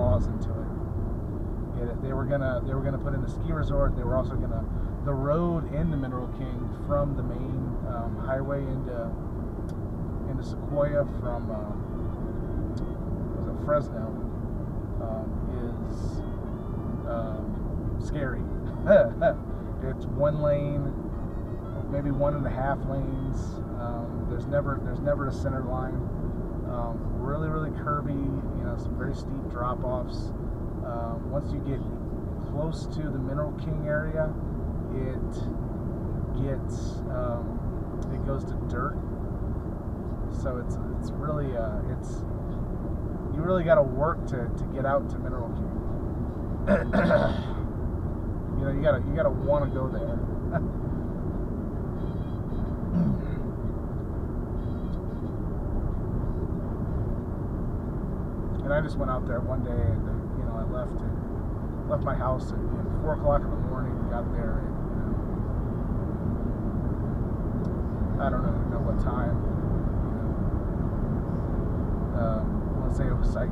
laws into it. They were gonna put in a ski resort. They were also gonna the road into Mineral King from the main highway into Sequoia from was it Fresno is scary. It's one lane, maybe 1.5 lanes. There's never a center line. Really curvy. Some very steep drop-offs. Once you get close to the Mineral King area, it goes to dirt. So it's really you really got to work to get out to Mineral King. You gotta want to go there. And I just went out there one day, and I left my house at 4 o'clock in the morning. Got there at I don't even know what time. Let's say it was like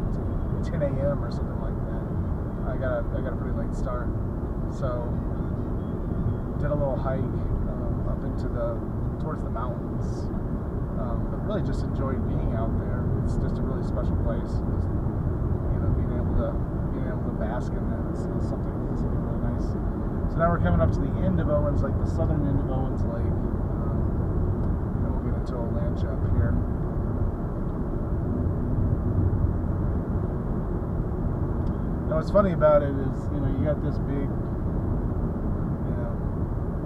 10 a.m. or something like that. I got a pretty late start, so did a little hike up towards the mountains. But really just enjoyed being out there. It's just a really special place. Just, being able to bask in that is something really nice. So now we're coming up to the end of Owens Lake, the southern end of Owens Lake. And we'll get into Olancha up here. Now what's funny about it is, you got this big,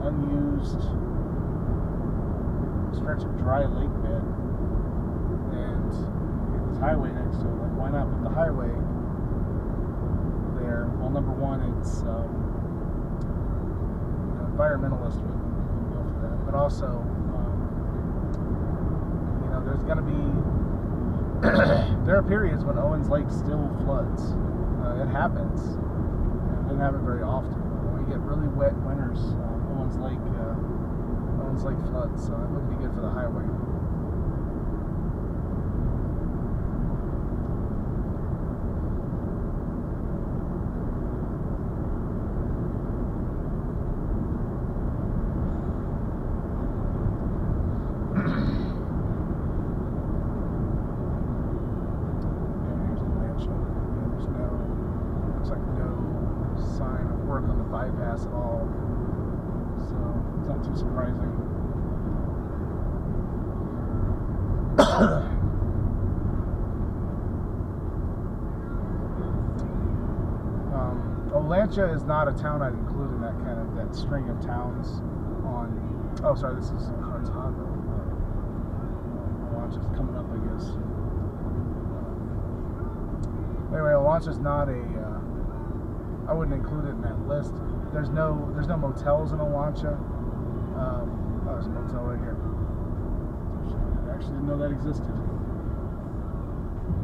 unused stretch of dry lake bed, and you get this highway next to it. Like, why not put the highway there? Well, number one, it's environmentalist would go for that, but also, there's going to be there are periods when Owens Lake still floods. It happens. It doesn't happen very often. When you get really wet winters, Owens Lake floods, so it wouldn't be good for the highway. On the bypass at all, so it's not too surprising. Olancha is not a town I'd include in that string of towns on. Oh, sorry, this is Cartago. Olancha's coming up, I guess. Anyway, Olancha's not a. I wouldn't include it in that list. There's no motels in Olancha. Oh, there's a motel right here. I actually didn't know that existed.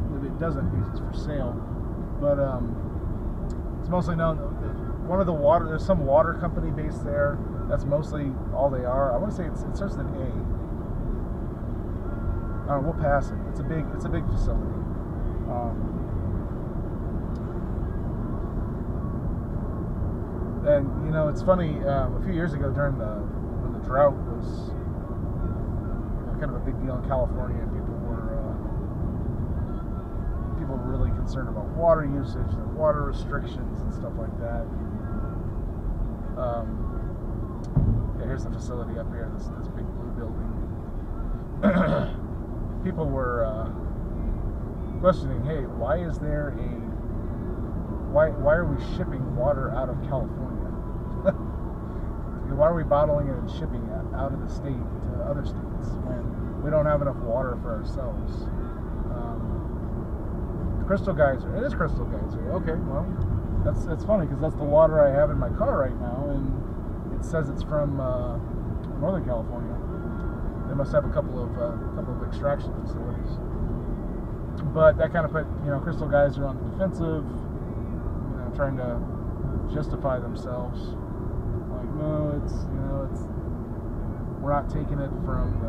Maybe it doesn't because it's for sale. But it's mostly known. There's some water company based there. That's mostly all they are. I want to say it starts with an A. We'll pass it. It's a big facility. And it's funny. A few years ago, when the drought was kind of a big deal in California, and people were really concerned about water usage and water restrictions and stuff like that. Yeah, here's the facility up here. This big blue building. People were questioning, hey, why are we shipping water out of California? Why are we bottling it and shipping it out of the state to other states when we don't have enough water for ourselves? Crystal Geyser. It is Crystal Geyser. Okay, well, that's funny because that's the water I have in my car right now, and it says it's from Northern California. They must have a couple of extraction facilities. But that kind of put Crystal Geyser on the defensive, trying to justify themselves. Like, no, it's we're not taking it from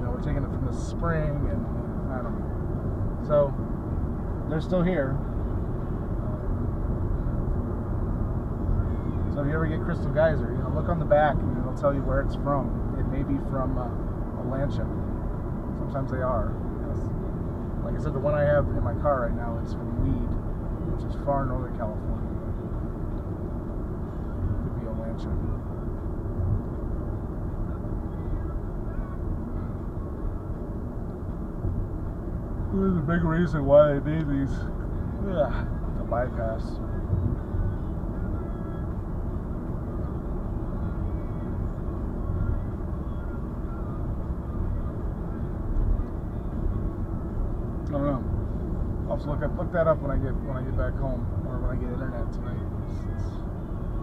we're taking it from the spring, and I don't know. So they're still here. So if you ever get Crystal Geyser, look on the back and it'll tell you where it's from. It may be from Olancha. Sometimes they are. Yes. Like I said, the one I have in my car right now is from Weed, which is far northern California. Could be Olancha. There's a big reason why they need these. The bypass. I don't know. I'll have to look that up when I get back home, or when I get internet tonight. It's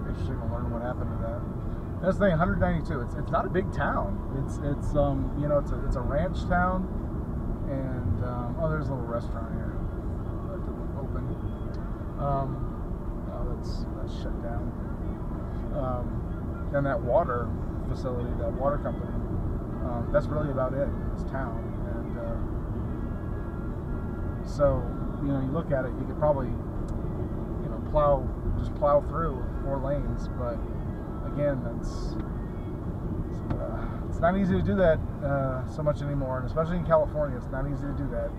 interesting to learn what happened to that. That's the thing. 192. It's not a big town. It's a ranch town, and there's a little restaurant here that's open. That's shut down. And that water facility, that water company, that's really about it in this town. And so you look at it, you could probably plow through 4 lanes, but again, it's not easy to do that so much anymore, and especially in California, it's not easy to do that.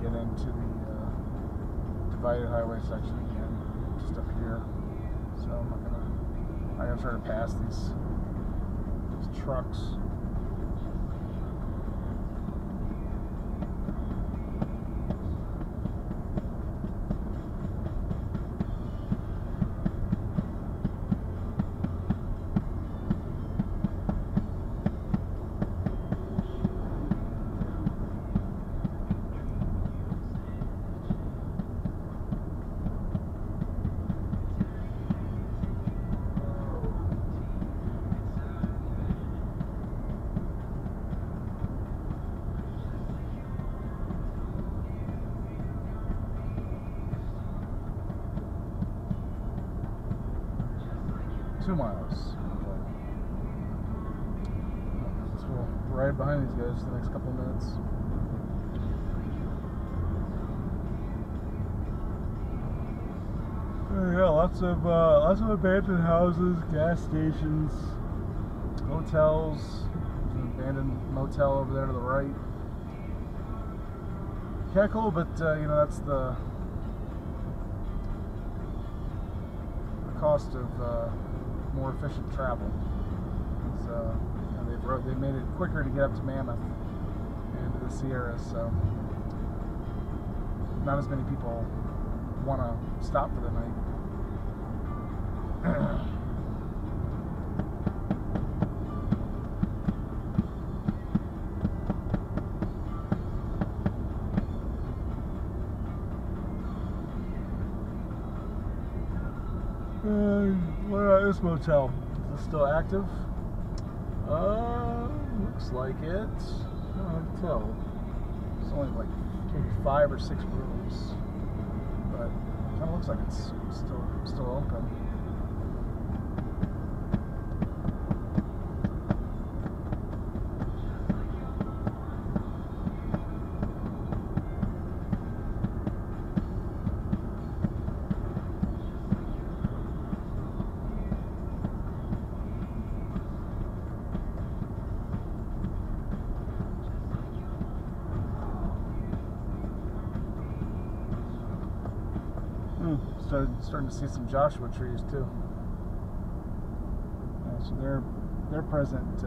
Into the divided highway section again, just up here. So I'm gonna try to pass these trucks. Two miles. Okay. So we'll ride behind these guys for the next couple of minutes. Yeah, lots of abandoned houses, gas stations, hotels. There's an abandoned motel over there to the right. Yeah, cool, but that's the cost of more efficient travel. They've made it quicker to get up to Mammoth and to the Sierras, so not as many people want to stop for the night. What about this motel? Is it still active? Looks like it. I don't have to tell. It's only like maybe 5 or 6 rooms, but it kind of looks like it's still open. Starting to see some Joshua trees too. So they're present